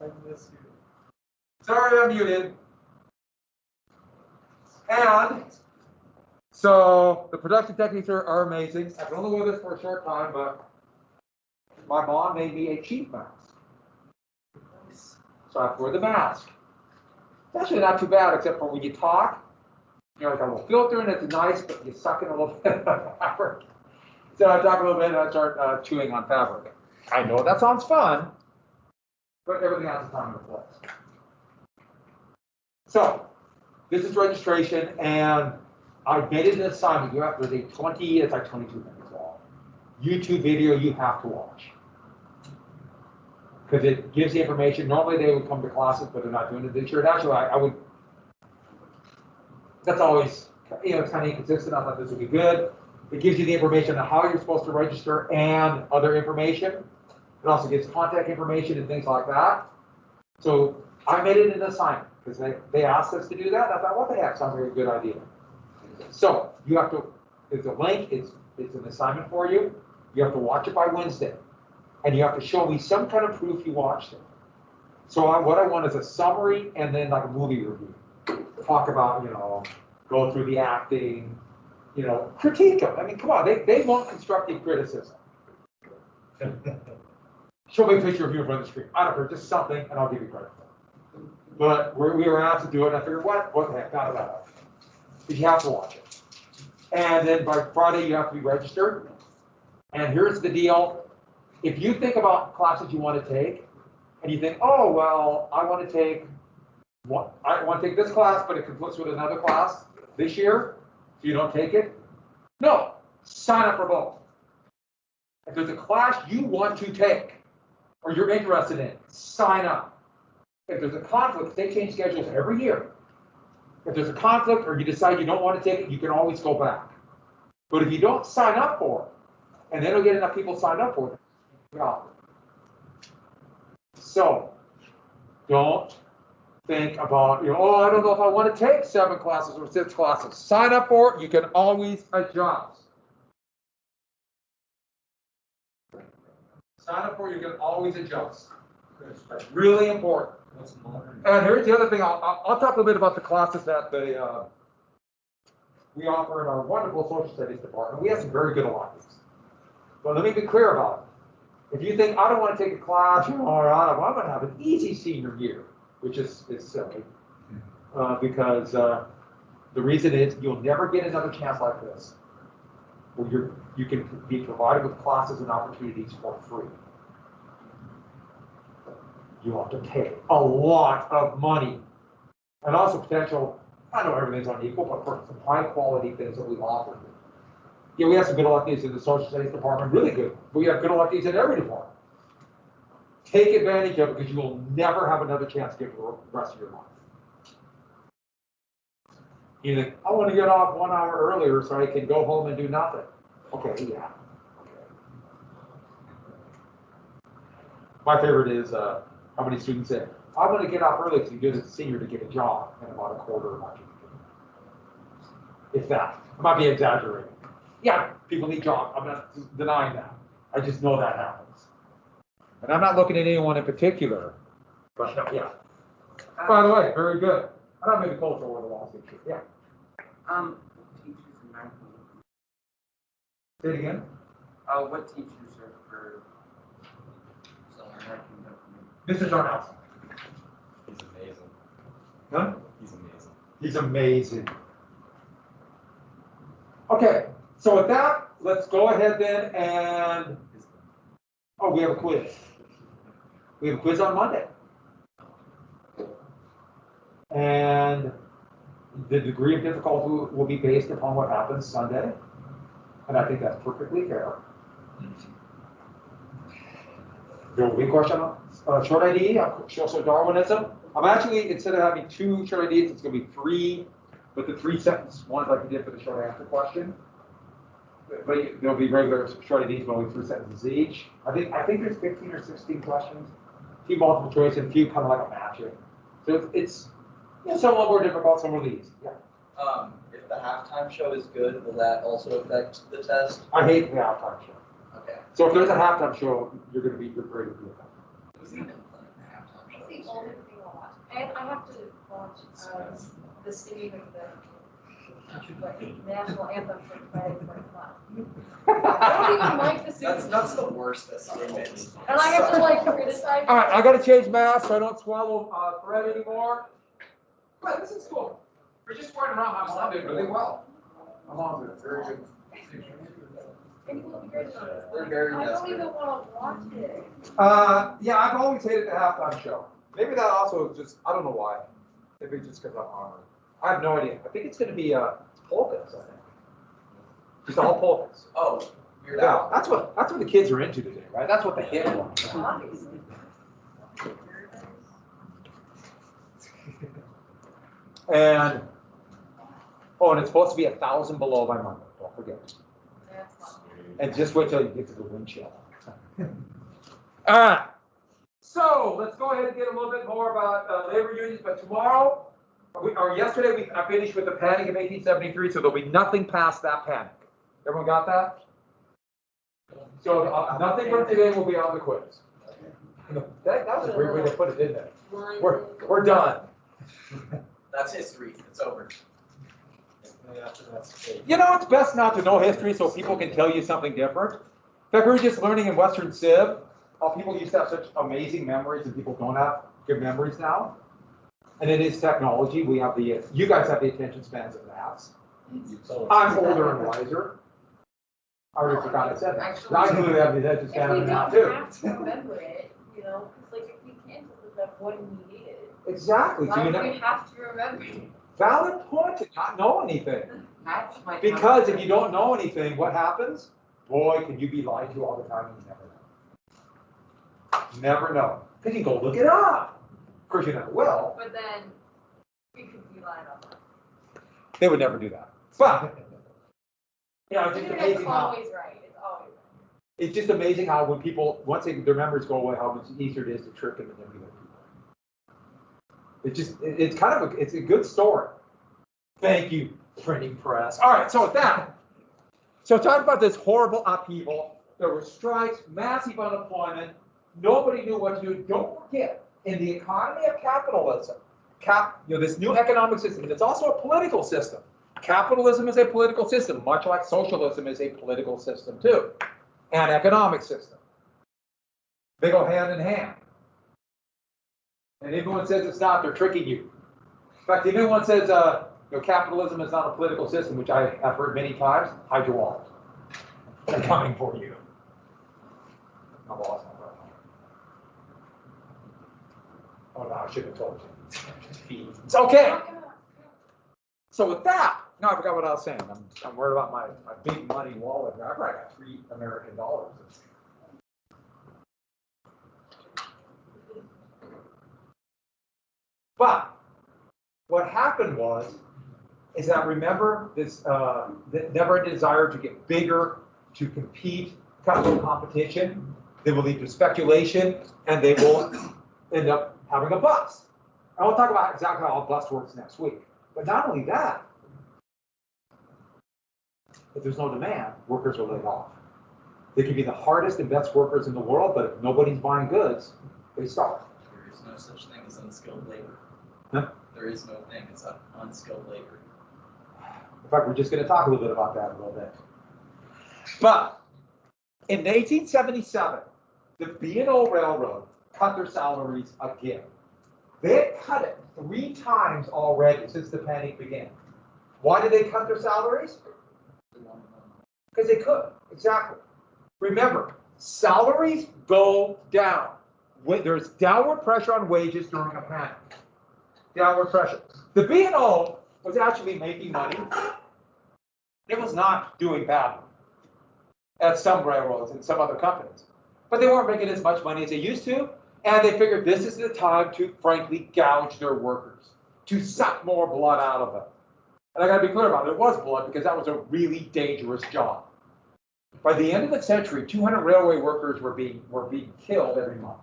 I miss you. Sorry, I'm muted. And so the production techniques are amazing. I've been only with this for a short time, but my mom made me a cheap mask. So I have to wear the mask. It's actually not too bad, except for when you talk, you know, like a little filter and it's nice, but you suck in a little bit of fabric. So I talk a little bit and I start chewing on fabric. I know that sounds fun, but everything has a time and a place. So this is registration, and I made it an assignment. You have to do 20, it's like 22 minutes long. YouTube video you have to watch. Because it gives the information. Normally they would come to classes, but they're not doing it this year. And actually, I would, that's always, you know, it's kind of inconsistent. I thought this would be good. It gives you the information on how you're supposed to register and other information. It also gives contact information and things like that. So I made it an assignment because they asked us to do that. I thought, what the heck, sounds like a good idea. So you have to, it's a link, it's an assignment for you. You have to watch it by Wednesday. And you have to show me some kind of proof you watched it. So what I want is a summary and then like a movie review. Talk about, you know, go through the acting, you know, critique them. I mean, come on, they want constructive criticism. Show me a picture of you in front of the screen. I don't care, just something, and I'll give you credit for it. But we were asked to do it, and I figured, what the heck, not about it. Because you have to watch it. And then by Friday, you have to be registered. And here's the deal. If you think about classes you want to take, and you think, oh, well, I want to take this class, but it conflicts with another class this year, so you don't take it. No, sign up for both. If there's a class you want to take, or you're interested in, sign up. If there's a conflict, they change schedules every year. If there's a conflict or you decide you don't want to take it, you can always go back. But if you don't sign up for it, and they don't get enough people signed up for it, well, so don't think about, you know, oh, I don't know if I want to take 7 classes or 6 classes. Sign up for it. You can always adjust. Sign up for it. You can always adjust. That's really important. And here's the other thing. I'll talk a little bit about the classes that we offer in our wonderful social studies department. We have some very good alliances. But let me be clear about it. If you think, I don't want to take a class, or I'm going to have an easy senior year, which is silly, because the reason is you'll never get another chance like this, where you can be provided with classes and opportunities for free. You have to pay a lot of money, and also potential, I know everything's unequal, but for some high quality things that we offer. Yeah, we have some good electees in the social studies department, really good. But we have good electees in every department. Take advantage of it because you will never have another chance to give it the rest of your life. You think, I want to get off 1 hour earlier so I can go home and do nothing. Okay, yeah. Okay. My favorite is how many students say, I want to get off early because you get as a senior to get a job in about a quarter of my year. If that. I might be exaggerating. Yeah, people need jobs. I'm not denying that. I just know that happens. And I'm not looking at anyone in particular, but no, yeah. By the way, very good. I don't maybe culture war the law teacher. Yeah. Teachers in 19. Say it again. What teachers are for Mr. John House. He's amazing. Huh? He's amazing. He's amazing. Okay, so with that, let's go ahead then and, oh, we have a quiz. We have a quiz on Monday. And the degree of difficulty will be based upon what happens Sunday. And I think that's perfectly fair. There will be a question on short ID, social Darwinism. I'm actually, instead of having 2 short IDs, it's going to be 3, but the 3-sentence ones like we did for the short answer question. But there'll be regular short IDs, but only 3 sentences each. I think there's 15 or 16 questions, a few multiple choice, and a few kind of like a matching. So it's some a little more difficult, some are easy. Yeah. If the halftime show is good, will that also affect the test? I hate the halftime show. Okay. So if there's a halftime show, your grade will be affected. Who's even playing the halftime show? only thing I'll watch. And I have to watch the singing of the national anthem for Friday for class. I don't even like the singing. That's the worst assignment. And I have to like criticize. All right, I gotta change masks so I don't swallow thread anymore. But this is cool. We're just going around. My mom did really well. My mom did very good. And you will be great about it. They're very I don't desperate. even want to watch it. Yeah, I've always hated the halftime show. Maybe that also just, I don't know why. Maybe just because I'm armored. I have no idea. I think it's going to be polkas, I think. Just all polkas. Oh, Weird Yeah, Al. that's what the kids are into today, right? That's what the hit was. Obviously. And it's supposed to be 1,000 below by Monday. Don't forget. That's fun. And just wait till you get to the wind chill. All right. So let's go ahead and get a little bit more about labor unions. But tomorrow, yesterday, I finished with the Panic of 1873, so there'll be nothing past that panic. Everyone got that? So nothing from today will be on the quiz. That was a great way to put it, didn't it? We're done. That's history. It's over. You know, it's best not to know history so people can tell you something different. In fact, we were just learning in Western Civ how people used to have such amazing memories and people don't have good memories now. And it is technology. We have you guys have the attention spans of gnats. I'm older and wiser. I already forgot I said that. Actually, I clearly have the attention If span we of a gnat don't too. have to remember it, you know, it's like if we can't just look up what we needed, Exactly. So why you do know, we have to remember it? valid point to not know anything. Match might Because if you don't know anything, what happens? Boy, can you be lied to all the time and you never know. Never know. Because you can go look it up. Of course, you never will. But then we could be lying on that. They would never do that. But, you know, it's just It's amazing how, always right, it's always right. it's just amazing how when people, once their memories go away, how much easier it is to trick and manipulate people. It's kind of it's a good story. Thank you, printing press. All right, so with that, so talk about this horrible upheaval. There were strikes, massive unemployment. Nobody knew what to do. Don't forget, in the economy of capitalism, this new economic system, it's also a political system. Capitalism is a political system, much like socialism is a political system too, and economic system. They go hand in hand. And if anyone says it's not, they're tricking you. In fact, if anyone says capitalism is not a political system, which I have heard many times, hide your wallet. They're coming for you. My boss, my brother. Oh no, I should have told you. It's okay. So with that, no, I forgot what I was saying. I'm worried about my big money wallet. I probably got $3 American. But what happened is that remember this never a desire to get bigger, to compete, cutthroat competition. They will lead to speculation, and they will end up having a bust. I will talk about exactly how a bust works next week. But not only that, if there's no demand, workers are laid off. They can be the hardest and best workers in the world, but if nobody's buying goods, they starve. There is no such thing as unskilled labor. Huh? There is no thing as unskilled labor. In fact, we're just going to talk a little bit about that in a little bit. But in 1877, the B&O Railroad cut their salaries again. They had cut it 3 times already since the panic began. Why did they cut their salaries? Because they could, exactly. Remember, salaries go down. There's downward pressure on wages during a panic. Downward pressure. The B&O was actually making money. It was not doing badly at some railroads and some other companies. But they weren't making as much money as they used to, and they figured this is the time to, frankly, gouge their workers, to suck more blood out of them. And I gotta be clear about it, it was blood because that was a really dangerous job. By the end of the century, 200 railway workers were being killed every month.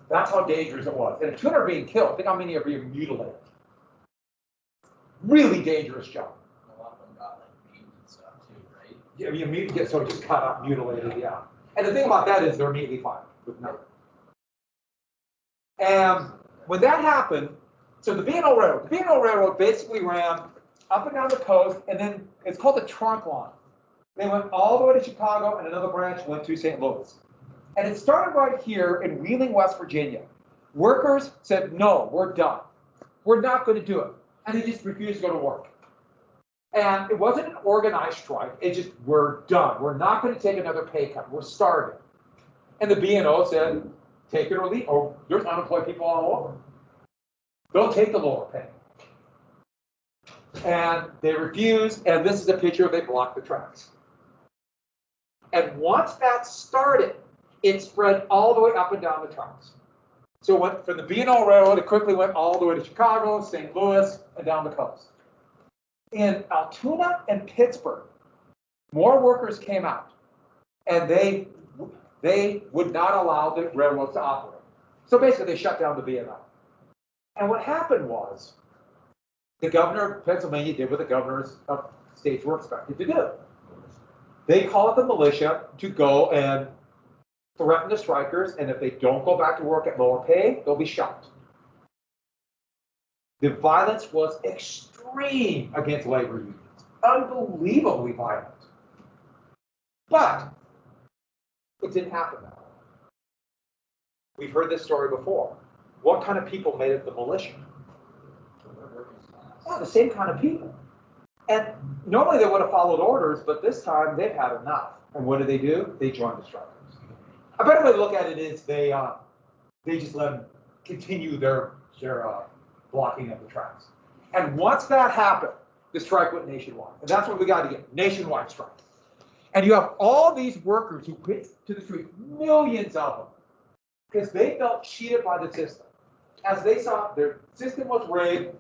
That's how dangerous it was. And if 200 are being killed, think how many are being mutilated. Really dangerous job. A lot of them got like beaten and stuff too, right? Yeah, you immediately get so just cut up, mutilated, yeah. And the thing about that is they're immediately fired with nothing. And when that happened, so the B&O Railroad basically ran up and down the coast, and then it's called the trunk line. They went all the way to Chicago, and another branch went to St. Louis. And it started right here in Wheeling, West Virginia. Workers said, no, we're done. We're not going to do it. And they just refused to go to work. And it wasn't an organized strike. It just, we're done. We're not going to take another pay cut. We're starving. And the B&O said, take it or leave. Oh, there's unemployed people all over. They'll take the lower pay. And they refused, and this is a picture of they blocked the tracks. And once that started, it spread all the way up and down the tracks. So it went from the B&O Railroad, it quickly went all the way to Chicago, St. Louis, and down the coast. In Altoona and Pittsburgh, more workers came out, and they would not allow the railroads to operate. So basically, they shut down the B&O. And what happened was, the governor of Pennsylvania did what the governors of states were expected to do. They called the militia to go and threaten the strikers, and if they don't go back to work at lower pay, they'll be shot. The violence was extreme against labor unions, unbelievably violent. But it didn't happen that way. We've heard this story before. What kind of people made up the militia? Yeah, the same kind of people. And normally they would have followed orders, but this time they've had enough. And what do? They joined the strikers. A better way to look at it is they just let them continue their blocking of the tracks. And once that happened, the strike went nationwide. And that's what we got to get, nationwide strike. And you have all these workers who quit to the street, millions of them, because they felt cheated by the system. As they saw their system was rigged,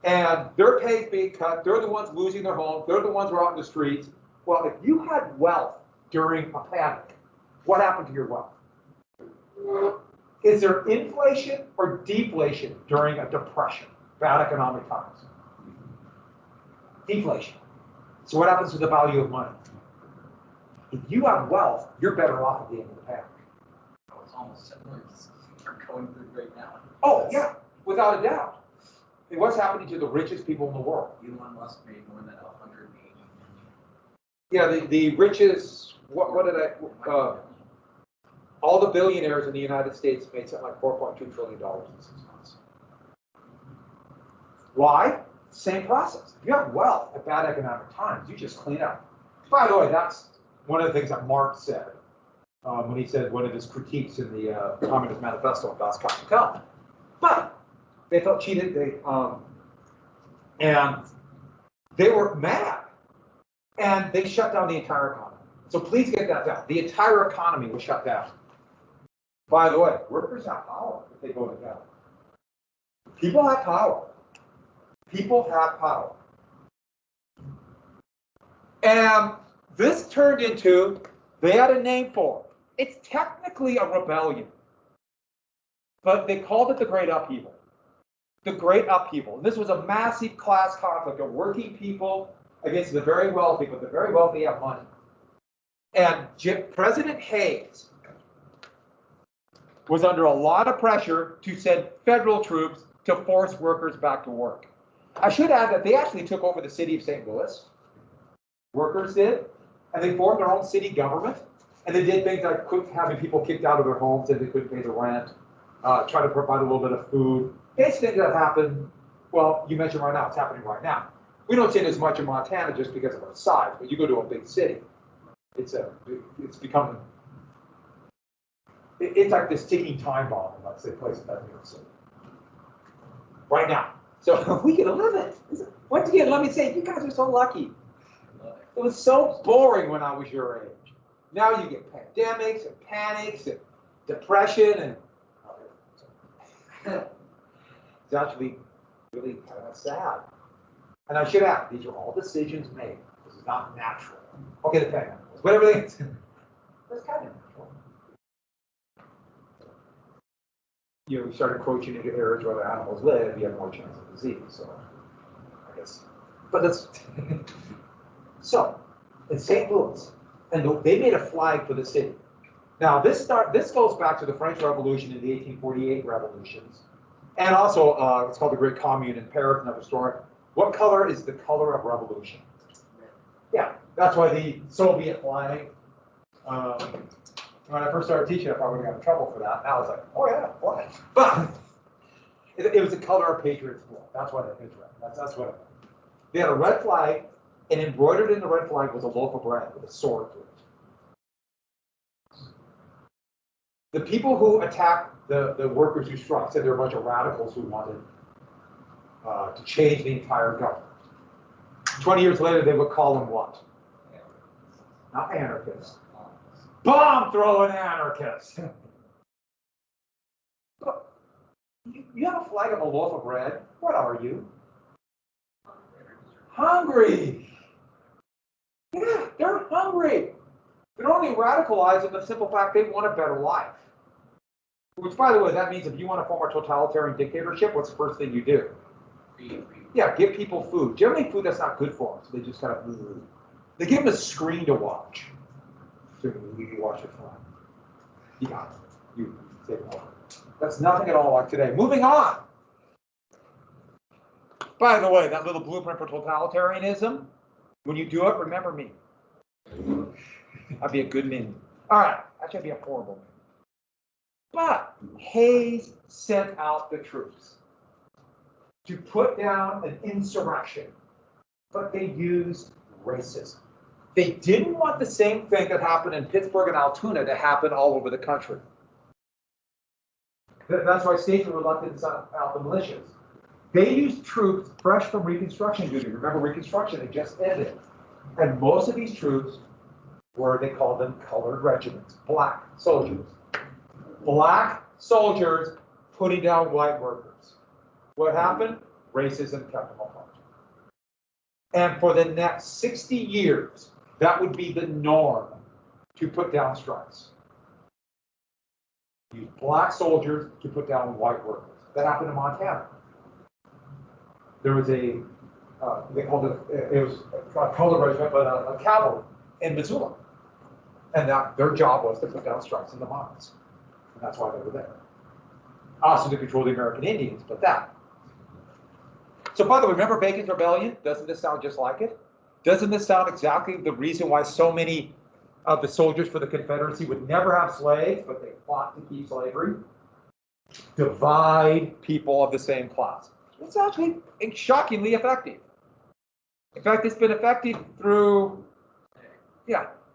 and their pay being cut, they're the ones losing their homes, they're the ones who are out in the streets. Well, if you had wealth during a panic, what happened to your wealth? Is there inflation or deflation during a depression, bad economic times? Deflation. So what happens to the value of money? If you have wealth, you're better off at the end of the panic. It's almost similar to what we're going through right now. Oh, yeah, without a doubt. And what's happening to the richest people in the world? Elon Musk made more than 180 million. Yeah, the richest, what did all the billionaires in the United States made something like $4.2 trillion in 6 months. Why? Same process. If you have wealth at bad economic times, you just clean up. By the way, that's one of the things that Marx said when he said one of his critiques in the Communist Manifesto of Das Kapital. But they felt cheated, and they were mad, and they shut down the entire economy. So please get that down. The entire economy was shut down. By the way, workers have power if they go together. People have power. People have power. And this turned into, they had a name for it. It's technically a rebellion, but they called it the Great Upheaval. The Great Upheaval. And this was a massive class conflict of working people against the very wealthy, but the very wealthy have money. And President Hayes was under a lot of pressure to send federal troops to force workers back to work. I should add that they actually took over the city of St. Louis. Workers did. And they formed their own city government. And they did things like having people kicked out of their homes and they couldn't pay the rent, try to provide a little bit of food. Basically, that happened, well, you mentioned right now, it's happening right now. We don't see it as much in Montana just because of our size, but you go to a big city, it's becoming, it's like this ticking time bomb in, let's say, places like New York City. Right now. So we get to live it. Once again, let me say, you guys are so lucky. It was so boring when I was your age. Now you get pandemics and panics and depression and it's actually really kind of sad. And I should add, these are all decisions made. This is not natural. Okay, the pandemic. Whatever they that's kind of natural. You know, we started encroaching into areas where the animals live, you have more chance of disease. So I guess. But that's so in St. Louis, and they made a flag for the city. Now this goes back to the French Revolution and the 1848 revolutions, and also it's called the Great Commune in Paris. Another story. What color is the color of revolution? Yeah, that's why the Soviet flag. When I first started teaching, I probably got in trouble for that. Now it's like, oh yeah, flag. But it was the color of patriots' blood. That's what it is. That's what it is. They had a red flag, and embroidered in the red flag was a loaf of bread with a sword through it. The people who attacked the workers who struck said they were a bunch of radicals who wanted to change the entire government. 20 years later, they would call them what? Not anarchists. Bomb-throwing anarchists. Look, you have a flag of a loaf of bread. What are you? Hungry. Yeah, they're hungry. They're only radicalized in the simple fact they want a better life. Which, by the way, that means if you want to form a totalitarian dictatorship, what's the first thing you do? Yeah, give people food. Generally, food that's not good for them, so they just kind of. They give them a screen to watch. So you watch it fine. You got it. You take it over. That's nothing at all like today. Moving on. By the way, that little blueprint for totalitarianism, when you do it, remember me. I'd be a good minion. All right, actually, I'd be a horrible minion. But Hayes sent out the troops to put down an insurrection, but they used racism. They didn't want the same thing that happened in Pittsburgh and Altoona to happen all over the country. That's why states were reluctant to send out the militias. They used troops fresh from Reconstruction duty. Remember, Reconstruction had just ended. And most of these troops were, they called them colored regiments, black soldiers. Black soldiers putting down white workers. What happened? Racism kept them apart. And for the next 60 years, that would be the norm to put down strikes. Use black soldiers to put down white workers. That happened in Montana. There was they called it was a colored regiment, but a cavalry in Missoula. And their job was to put down strikes in the mines. And that's why they were there. Also to control the American Indians, but that. So by the way, remember Bacon's Rebellion? Doesn't this sound just like it? Doesn't this sound exactly the reason why so many of the soldiers for the Confederacy would never have slaves, but they fought to keep slavery? Divide people of the same class. It's actually shockingly effective. In fact, it's been effective through,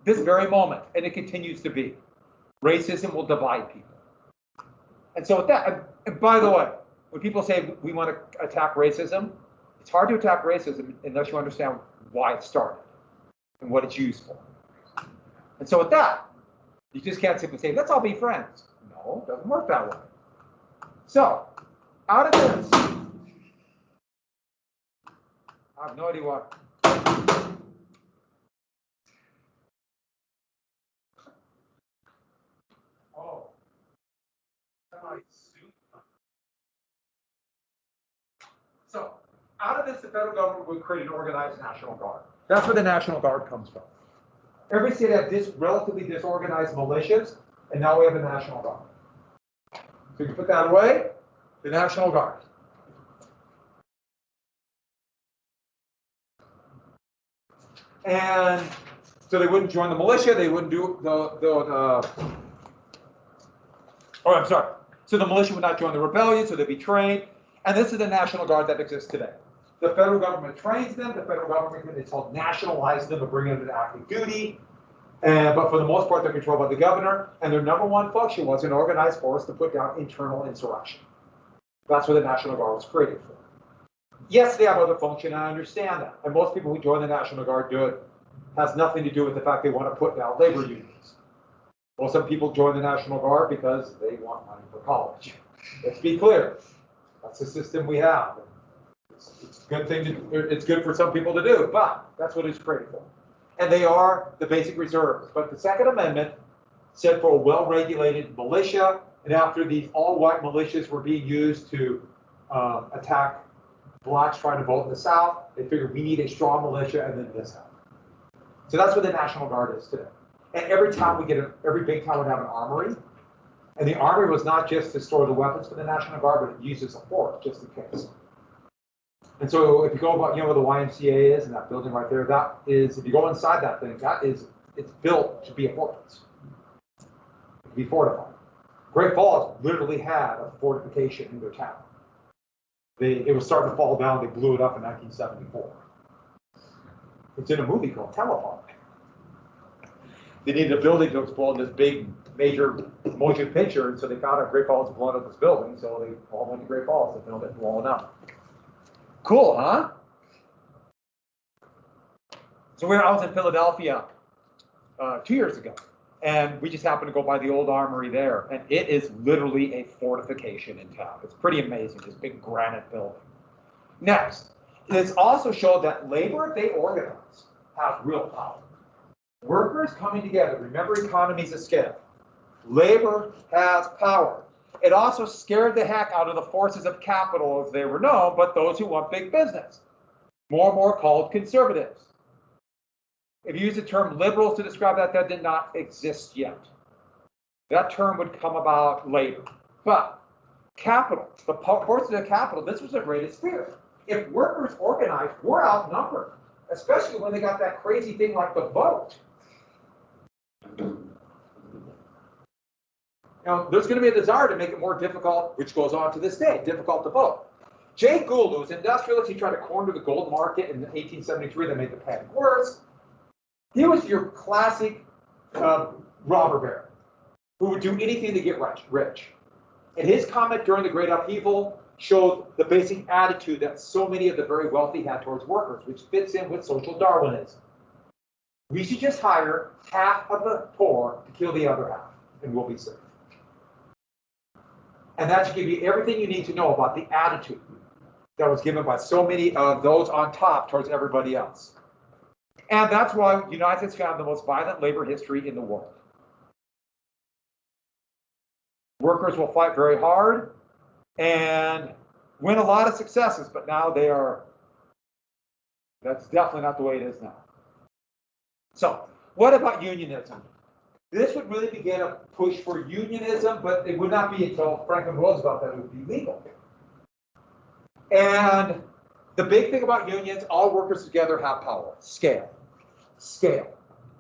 this very moment, and it continues to be. Racism will divide people. And so with that, and by the way, when people say we want to attack racism, it's hard to attack racism unless you understand why it started and what it's used for. And so with that, you just can't simply say, let's all be friends. No, it doesn't work that way. So, out of this, I have no idea what. Oh, so, out of this, the federal government would create an organized National Guard. That's where the National Guard comes from. Every state had relatively disorganized militias, and now we have a National Guard. So you put that away, the National Guard. And so they wouldn't join the militia, they wouldn't do So the militia would not join the rebellion, so they'd be trained. And this is the National Guard that exists today. The federal government trains them, the federal government, it's called nationalize them, or bring them into active duty. But for the most part, they're controlled by the governor, and their number one function was an organized force to put down internal insurrection. That's what the National Guard was created for. Yes, they have other function, I understand that. And most people who join the National Guard do it, has nothing to do with the fact they want to put down labor unions. Well, some people join the National Guard because they want money for college. Let's be clear. That's the system we have. It's a good thing it's good for some people to do, but that's what it's created for. And they are the basic reserves. But the Second Amendment said for a well-regulated militia, and after these all-white militias were being used to attack blacks trying to vote in the South, they figured we need a strong militia, and then this happened. So that's what the National Guard is today. And every big town would have an armory. And the armory was not just to store the weapons for the National Guard, but it used as a fort, just in case. And so if you go about, where the YMCA is and that building right there, that is, if you go inside that thing, it's built to be a fortress, to be fortified. Great Falls literally had a fortification in their town. It was starting to fall down, they blew it up in 1974. It's in a movie called Telephone. They needed a building to explode this big, major motion picture, and so they found out Great Falls was blowing up this building, so they all went to Great Falls to film it blowing up. Cool, huh? So I was in Philadelphia 2 years ago, and we just happened to go by the old armory there, and it is literally a fortification in town. It's pretty amazing, this big granite building. Next, it's also showed that labor, if they organize, has real power. Workers coming together, remember economies of scale. Labor has power. It also scared the heck out of the forces of capital as they were known, but those who want big business, more and more called conservatives. If you use the term liberals to describe that, that did not exist yet. That term would come about later. But capital, the forces of capital, this was the greatest fear. If workers organized, we're outnumbered, especially when they got that crazy thing like the vote. Now, there's going to be a desire to make it more difficult, which goes on to this day, difficult to vote. Jay Gould, who was an industrialist, he tried to corner the gold market in 1873, that made the panic worse. He was your classic robber baron, who would do anything to get rich. And his comment during the Great Upheaval showed the basic attitude that so many of the very wealthy had towards workers, which fits in with social Darwinism. We should just hire half of the poor to kill the other half, and we'll be safe. And that should give you everything you need to know about the attitude that was given by so many of those on top towards everybody else. And that's why the United States found the most violent labor history in the world. Workers will fight very hard and win a lot of successes, but now that's definitely not the way it is now. So, what about unionism? This would really begin a push for unionism, but it would not be until Franklin Roosevelt that it would be legal. And the big thing about unions, all workers together have power. Scale.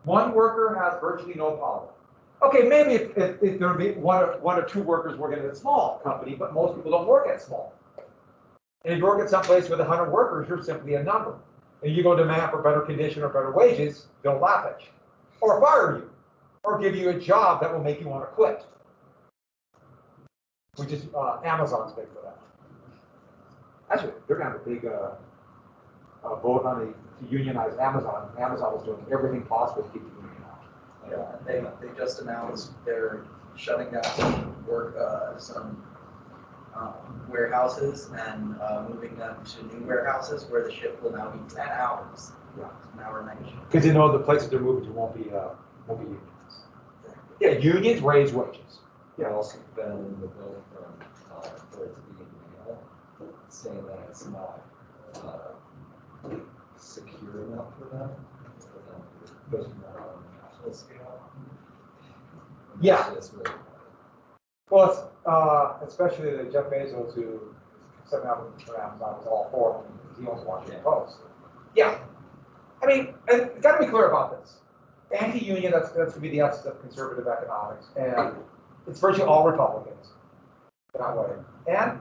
One worker has virtually no power. Okay, maybe if there would be one or two workers working at a small company, but most people don't work at small. And if you work at some place with 100 workers, you're simply a number. And you go demand for better condition or better wages, they'll laugh at you. Or fire you. Or give you a job that will make you want to quit. Which is, Amazon's big for that. Actually, they're going to have a big vote on to unionize Amazon. Amazon is doing everything possible to keep the union out. Yeah, they just announced they're shutting down some warehouses and moving them to new warehouses where the shift will now be 10 hours. Yeah. An hour night shift. Because they know the places they're moving to won't be unions. Yeah, unions raise wages. Yeah, also been in the bill for it to be male, saying that it's not secure enough for them to push more on the national scale. Yeah. It's really Well, it's, especially the Jeff Bezos who is setting up for Amazon is all for it because he owns Washington Post. Yeah. I mean, I've got to be clear about this. Anti-union, that's going to be the essence of conservative economics, and it's virtually all Republicans that way. And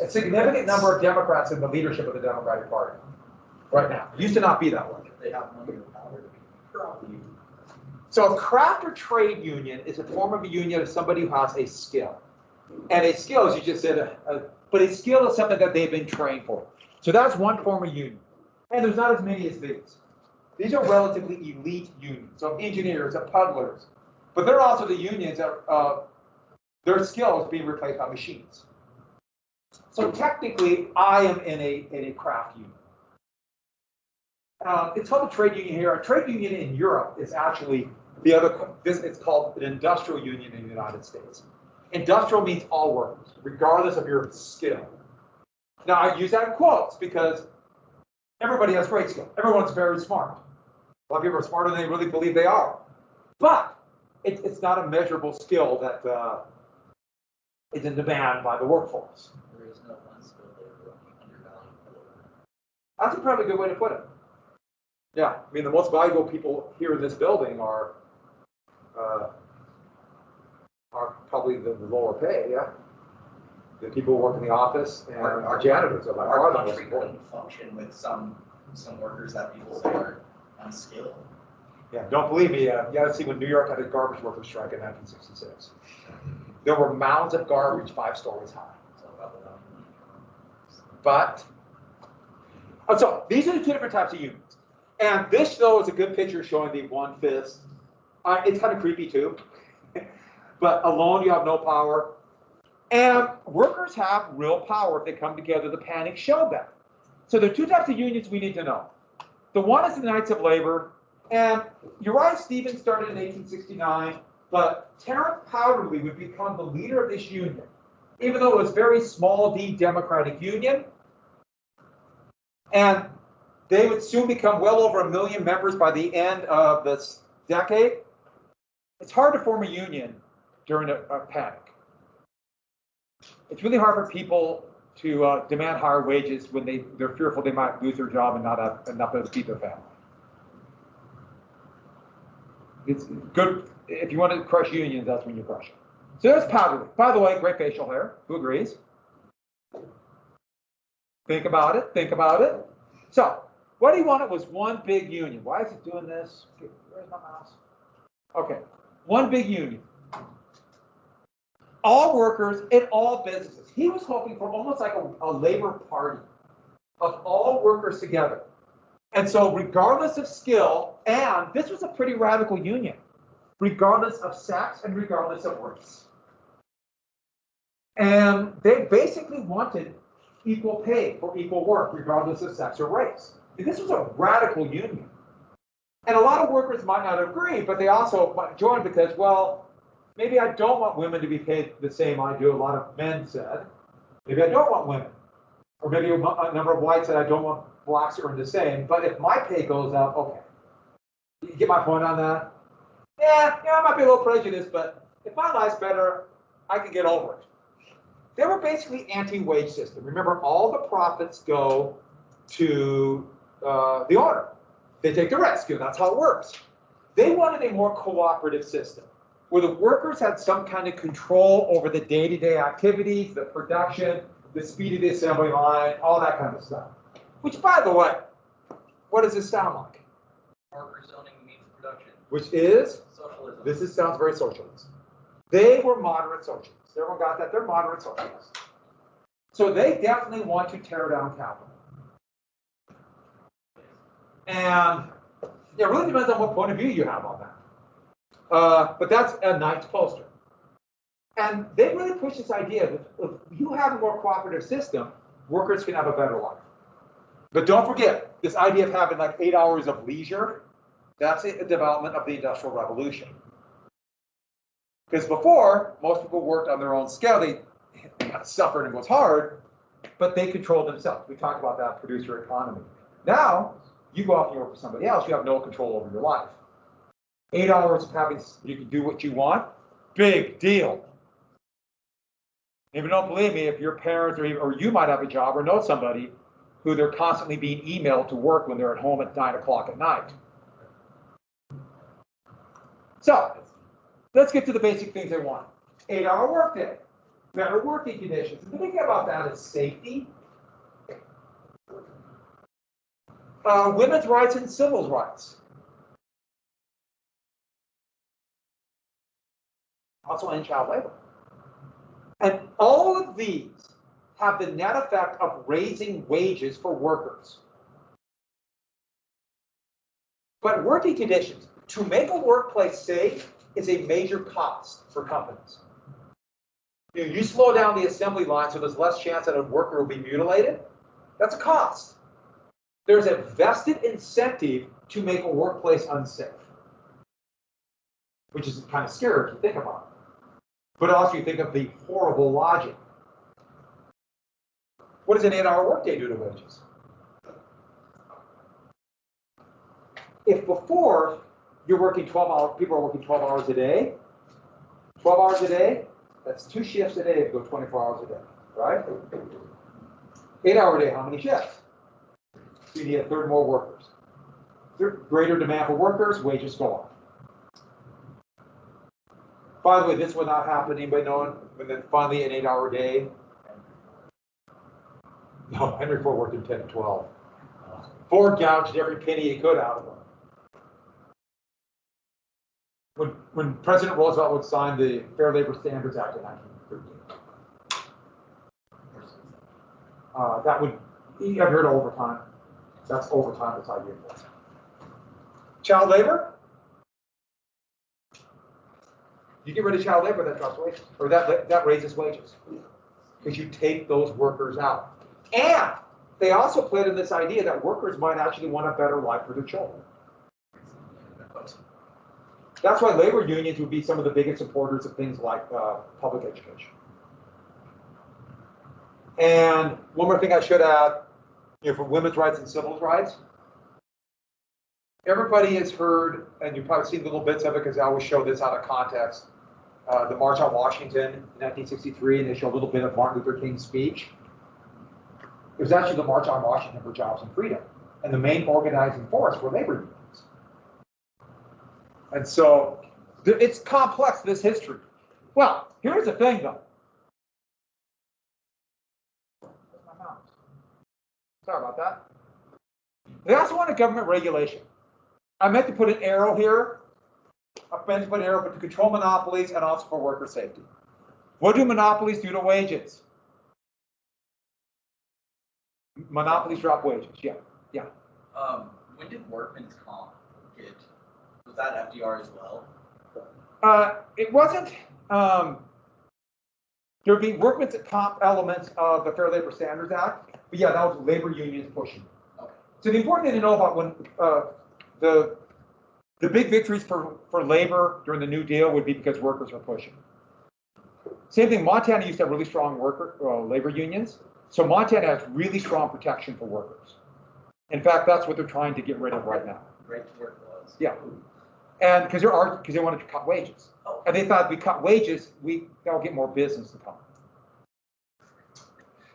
a significant number of Democrats in the leadership of the Democratic Party right now. It used to not be that way. They have money or power to be proud. So a craft or trade union is a form of a union of somebody who has a skill. And a skill, as you just said, but a skill is something that they've been trained for. So that's one form of union. And there's not as many as these. These are relatively elite unions, so engineers and puddlers. But they're also the unions that their skill is being replaced by machines. So technically, I am in a craft union. It's called a trade union here. A trade union in Europe is actually it's called an industrial union in the United States. Industrial means all workers, regardless of your skill. Now, I use that in quotes because everybody has great skill. Everyone's very smart. A lot of people are smarter than they really believe they are. But it's not a measurable skill that is in demand by the workforce. There is no unskilled labor, undervalued labor. That's a probably good way to put it. Yeah, I mean, the most valuable people here in this building are probably the lower pay, yeah. The people who work in the office and our janitors are by far Our the most country important. couldn't function with some workers that people say are unskilled. Yeah, don't believe me, you gotta see when New York had a garbage workers strike in 1966. There were mounds of garbage 5 stories high. But, so these are the 2 different types of unions. And this, though, is a good picture showing the one fist. It's kind of creepy, too. But alone, you have no power. And workers have real power if they come together. The panic showed that. So there are 2 types of unions we need to know. The one is the Knights of Labor. And Uriah Stevens started in 1869, but Terence Powderly would become the leader of this union. Even though it was a very small d democratic union. And they would soon become well over 1 million members by the end of this decade. It's hard to form a union during a panic. It's really hard for people to demand higher wages when they're fearful they might lose their job and not have enough to feed their family. It's good, if you want to crush unions, that's when you crush them. So there's Powderly. By the way, great facial hair. Who agrees? Think about it, think about it. So, what he wanted was one big union. Why is it doing this? Where's my mouse? Okay, one big union. All workers in all businesses. He was hoping for almost like a labor party of all workers together. And so regardless of skill, and this was a pretty radical union, regardless of sex and regardless of race. And they basically wanted equal pay for equal work, regardless of sex or race. And this was a radical union. And a lot of workers might not agree, but they also might join because, well, maybe I don't want women to be paid the same I do, a lot of men said. Maybe I don't want women. Or maybe a number of whites said I don't want blacks to earn the same. But if my pay goes up, okay. You get my point on that? Yeah, I might be a little prejudiced, but if my life's better, I can get over it. They were basically anti-wage system. Remember, all the profits go to the owner. They take the risk, and that's how it works. They wanted a more cooperative system, where the workers had some kind of control over the day-to-day activities, the production, the speed of the assembly line, all that kind of stuff. Which, by the way, what does this sound like? Worker zoning means production. Which is? Socialism. Sounds very socialist. They were moderate socialists. Everyone got that? They're moderate socialists. So they definitely want to tear down capital. And it really depends on what point of view you have on that. But that's a Knight's poster. And they really push this idea that if you have a more cooperative system, workers can have a better life. But don't forget, this idea of having like 8 hours of leisure, that's a development of the Industrial Revolution. Because before, most people worked on their own scale. They suffered and it was hard, but they controlled themselves. We talked about that producer economy. Now, you go off and you work for somebody else, you have no control over your life. 8 hours of having, you can do what you want, big deal. If you don't believe me, if your parents or you might have a job or know somebody who they're constantly being emailed to work when they're at home at 9 o'clock at night. So, let's get to the basic things they want. 8-hour workday, better working conditions. And the big thing about that is safety, women's rights and civil rights. Also end child labor. And all of these have the net effect of raising wages for workers. But working conditions, to make a workplace safe, is a major cost for companies. You slow down the assembly line so there's less chance that a worker will be mutilated, that's a cost. There's a vested incentive to make a workplace unsafe, which is kind of scary if you think about it. But also you think of the horrible logic. What does an 8-hour workday do to wages? If before you're working 12 hours, people are working 12 hours a day. 12 hours a day, that's 2 shifts a day to go 24 hours a day, right? 8-hour day, how many shifts? So you need a third more workers. Greater demand for workers, wages go up. By the way, this would not happen, anybody know when then finally an 8-hour day? No, Henry Ford worked in 10 to 12. Ford gouged every penny he could out of them. When President Roosevelt would sign the Fair Labor Standards Act in 1913, that would, you ever heard of overtime? That's overtime, that's how you enforce it. Child labor? You get rid of child labor, that drops wages, or that raises wages, because you take those workers out. And they also played in this idea that workers might actually want a better life for their children. That's why labor unions would be some of the biggest supporters of things like public education. And one more thing I should add, for women's rights and civil rights, everybody has heard, and you've probably seen little bits of it because I always show this out of context, the March on Washington in 1963, and they show a little bit of Martin Luther King's speech. It was actually the March on Washington for Jobs and Freedom, and the main organizing force were labor unions. And so it's complex, this history. Well, here's the thing, though. Sorry about that. They also want a government regulation. I meant to put an arrow here. I meant to put an arrow, but to control monopolies and also for worker safety. What do monopolies do to wages? Monopolies drop wages. Yeah. When did workman's comp get? Was that FDR as well? It wasn't. There would be workman's comp elements of the Fair Labor Standards Act, but yeah, that was labor unions pushing. Okay. So the important thing to know about when the big victories for labor during the New Deal would be because workers were pushing. Same thing, Montana used to have really strong labor unions. So Montana has really strong protection for workers. In fact, that's what they're trying to get rid of right now. Right to work laws. Yeah. And because they wanted to cut wages. Oh. And they thought if we cut wages, that'll get more business to come.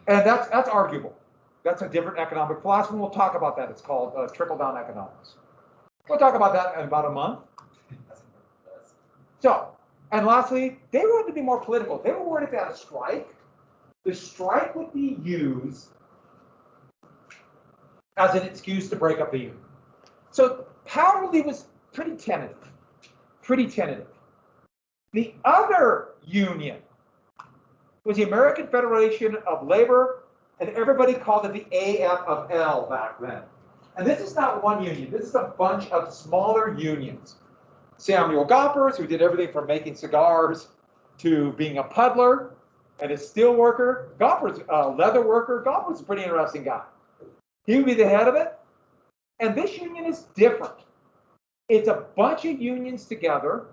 And that's arguable. That's a different economic philosophy. We'll talk about that. It's called trickle-down economics. We'll talk about that in about a month. So, and lastly, they wanted to be more political. They were worried if they had a strike, the strike would be used as an excuse to break up the union. So Powderly was pretty tentative. The other union was the American Federation of Labor, and everybody called it the AFLL back then. And this is not one union. This is a bunch of smaller unions. Samuel Gompers, who did everything from making cigars to being a puddler and a steel worker. Gompers, a leather worker. Gompers a pretty interesting guy. He would be the head of it. And this union is different. It's a bunch of unions together.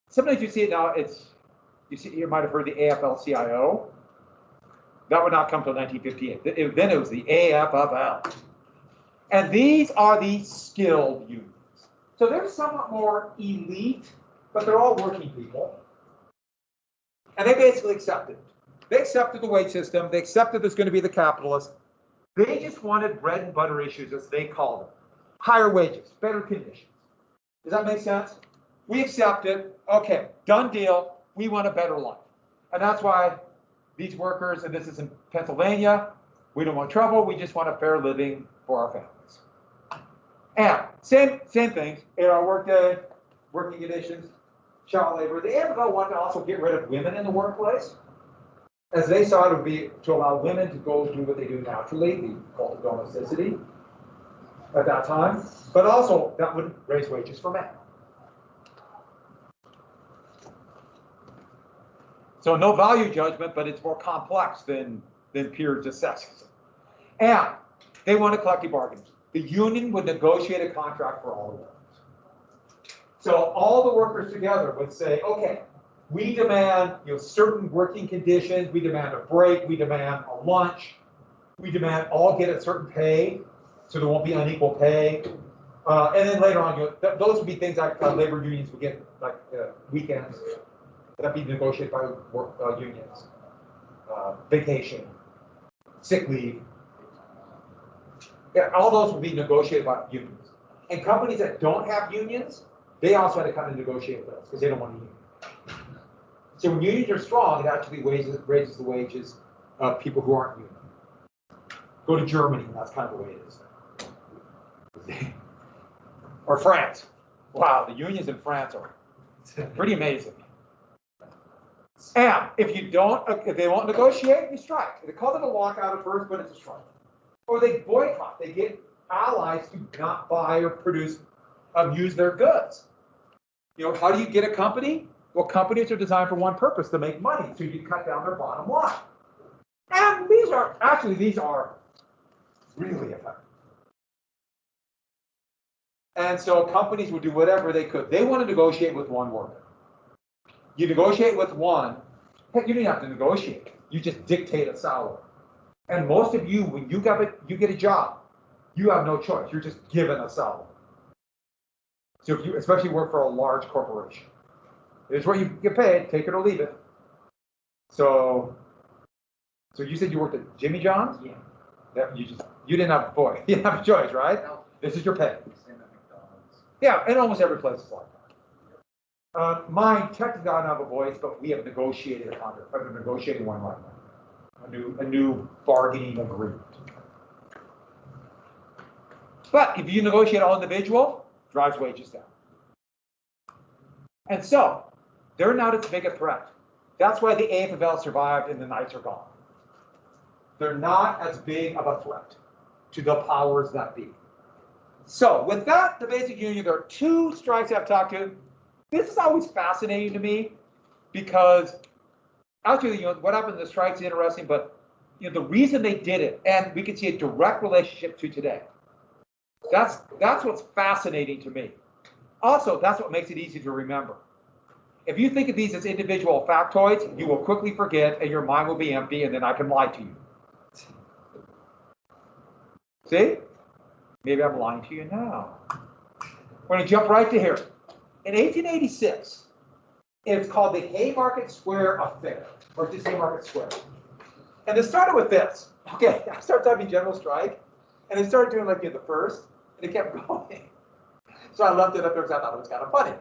Sometimes you see it now, you might have heard the AFL-CIO. That would not come till 1958. Then it was the AFLL. And these are the skilled unions. So they're somewhat more elite, but they're all working people. And they basically accepted. They accepted the wage system. They accepted there's going to be the capitalist. They just wanted bread and butter issues, as they called them. Higher wages, better conditions. Does that make sense? We accept it. Okay, done deal. We want a better life. And that's why these workers, and this is in Pennsylvania, we don't want trouble. We just want a fair living for our families. And same things, 8-hour workday, working conditions, child labor. The AFL wanted to also get rid of women in the workplace, as they saw it would be to allow women to go do what they do naturally, the cult of domesticity at that time, but also that would raise wages for men. So no value judgment, but it's more complex than pure just sexism. And they wanted collective bargaining. The union would negotiate a contract for all the workers. So all the workers together would say, okay, we demand certain working conditions, we demand a break, we demand a lunch, we demand all get a certain pay, so there won't be unequal pay. And then later on, those would be things like labor unions would get, like weekends, that'd be negotiated by work unions, vacation, sick leave. Yeah, all those would be negotiated by unions. And companies that don't have unions, they also had to kind of negotiate with us because they don't want a union. So when unions are strong, it actually raises the wages of people who aren't union. Go to Germany, and that's kind of the way it is. Or France. Wow, the unions in France are pretty amazing. And if they won't negotiate, you strike. They call it a lockout at first, but it's a strike. Or they boycott. They get allies to not buy or produce, use their goods. You know, how do you get a company? Well, companies are designed for one purpose, to make money. So you cut down their bottom line. And these are really effective. And so companies would do whatever they could. They want to negotiate with one worker. You negotiate with one, heck, you don't have to negotiate. You just dictate a salary. And most of you, when you get a job, you have no choice. You're just given a salary. So if you especially work for a large corporation, it's where you get paid, take it or leave it. So you said you worked at Jimmy John's? Yeah. Yeah, you didn't have you didn't have a choice, right? No. This is your pay. Same at McDonald's. Yeah, and almost every place is like that. Mine technically I don't have a voice, but we have negotiated a contract. I'm negotiating one right now. A new bargaining agreement. But if you negotiate all individual, drives wages down. And so they're not as big a threat. That's why the AFLL survived and the Knights are gone. They're not as big of a threat to the powers that be. So with that, the basic union, there are two strikes I've talked to. This is always fascinating to me because actually, what happened to the strikes is interesting, but the reason they did it, and we can see a direct relationship to today. That's what's fascinating to me. Also, that's what makes it easy to remember. If you think of these as individual factoids, you will quickly forget and your mind will be empty and then I can lie to you. See? Maybe I'm lying to you now. We're going to jump right to here. In 1886, it's called the Haymarket Square Affair, or just Haymarket Square. And it started with this. Okay, I started typing general strike, and it started doing like the first, and it kept going. So I left it up there because I thought it was kind of funny.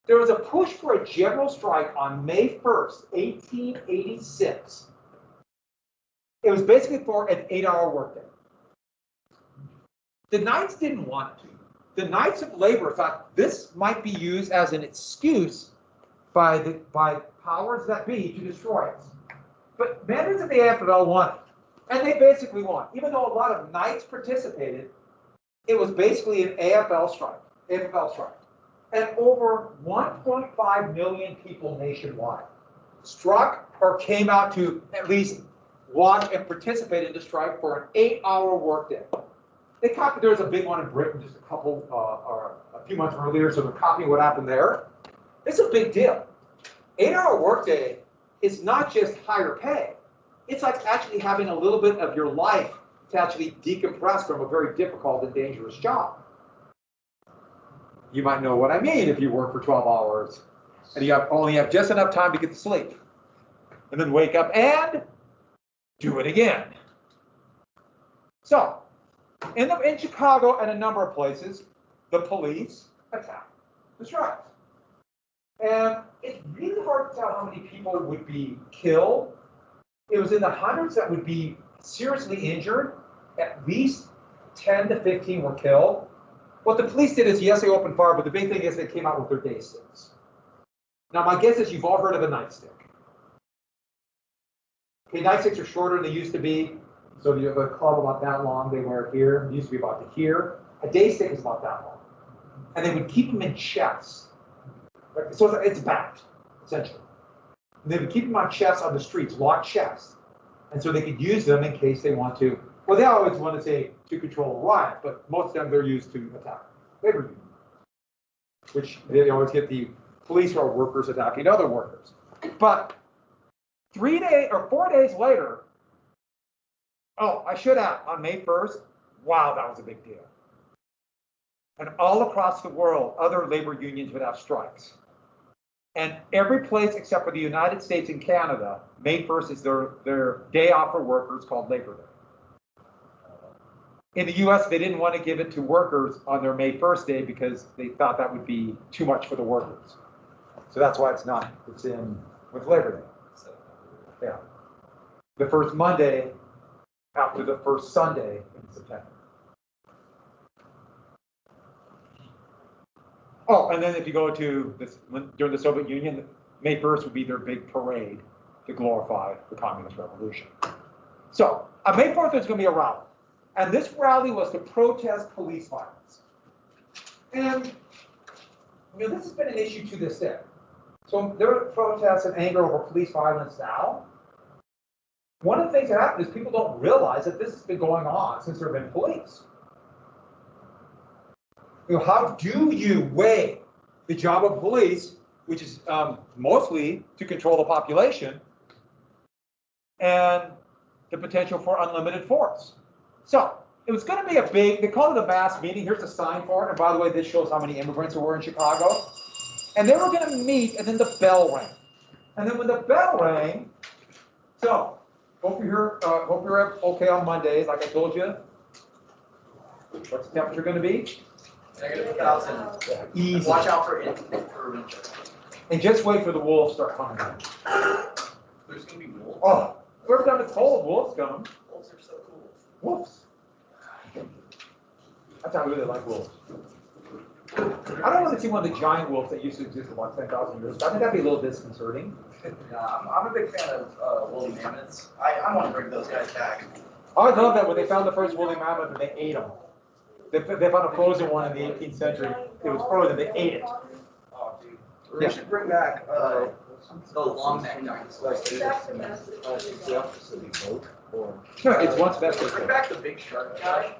There was a push for a general strike on May 1st, 1886. It was basically for an 8-hour workday. The Knights didn't want it. The Knights of Labor thought this might be used as an excuse by powers that be to destroy us. But members of the AFLL won it. And they basically won. Even though a lot of Knights participated, it was basically an AFL strike. And over 1.5 million people nationwide struck or came out to at least watch and participate in the strike for an 8-hour workday. There was a big one in Britain just a few months earlier, so they're copying what happened there. It's a big deal. 8-hour workday is not just higher pay. It's like actually having a little bit of your life to actually decompress from a very difficult and dangerous job. You might know what I mean if you work for 12 hours and you only have just enough time to get to sleep and then wake up and do it again. So, in Chicago and a number of places, the police attacked the strikes. And it's really hard to tell how many people would be killed. It was in the hundreds that would be seriously injured. At least 10 to 15 were killed. What the police did is, yes, they opened fire, but the big thing is they came out with their day sticks. Now, my guess is you've all heard of a nightstick. Okay, nightsticks are shorter than they used to be. So if you have a club about that long, they wear it here. It used to be about to here. A day stick is about that long. And they would keep them in chests. So it's backed, essentially. And they would keep them on chests on the streets, locked chests. And so they could use them in case they want to. Well, they always want to say to control a riot, but most of them they're used to attack labor unions, which they always get the police or workers attacking other workers. But 4 days later, I should add, on May 1st, wow, that was a big deal. And all across the world, other labor unions would have strikes. And every place except for the United States and Canada, May 1st is their day off for workers called Labor Day. In the US, they didn't want to give it to workers on their May 1st day because they thought that would be too much for the workers. So that's why it's not. It's in with Labor Day. Yeah. The first Monday after the first Sunday in September. Oh, and then if you go to this, during the Soviet Union, May 1st would be their big parade to glorify the communist revolution. So on May 4th, there's going to be a rally. And this rally was to protest police violence. And this has been an issue to this day. So there are protests and anger over police violence now. One of the things that happened is people don't realize that this has been going on since there have been police. How do you weigh the job of police, which is mostly to control the population, and the potential for unlimited force? So it was going to be a big, they called it a mass meeting. Here's a sign for it. And by the way, this shows how many immigrants there were in Chicago. And they were going to meet, and then the bell rang. And then when the bell rang, so hope you're okay on Mondays, like I told you. What's the temperature going to be? -1,000. Easy. Watch out for winter. And just wait for the wolves to start coming in. There's gonna be wolves. Oh, every time it's cold, wolves come. Wolves are so cool. Wolves. That's how I really like wolves. I don't want to see one of the giant wolves that used to exist about 10,000 years ago. I think that'd be a little disconcerting. I'm a big fan of woolly mammoths. I want to bring those guys back. I love that when they found the first woolly mammoth and they ate them. They found a frozen one in the 18th century. It was frozen, they ate it. Oh, dude. Yeah. We should bring back the long neck dinosaurs. No, it's once best. Bring back the big shark guy.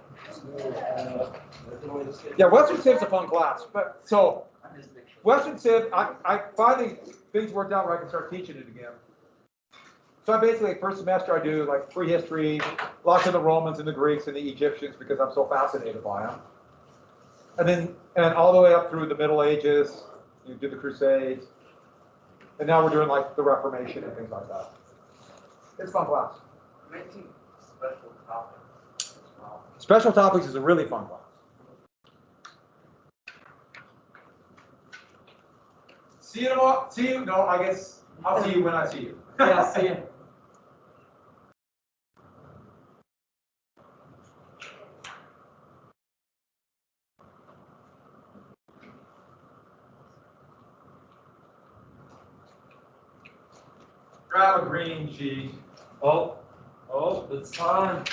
Yeah, Western Civ's a fun class. But so Western Civ, I finally things worked out where I can start teaching it again. So I basically, first semester I do like prehistory, lots of the Romans and the Greeks and the Egyptians because I'm so fascinated by them. And all the way up through the Middle Ages, you do the Crusades. And now we're doing like the Reformation and things like that. It's a fun class. Mentioning special topics as well. Special topics is a really fun class. See you tomorrow. See you. No, I guess I'll see you when I see you. Yeah, see you. Grab a green sheet. Oh, it's time.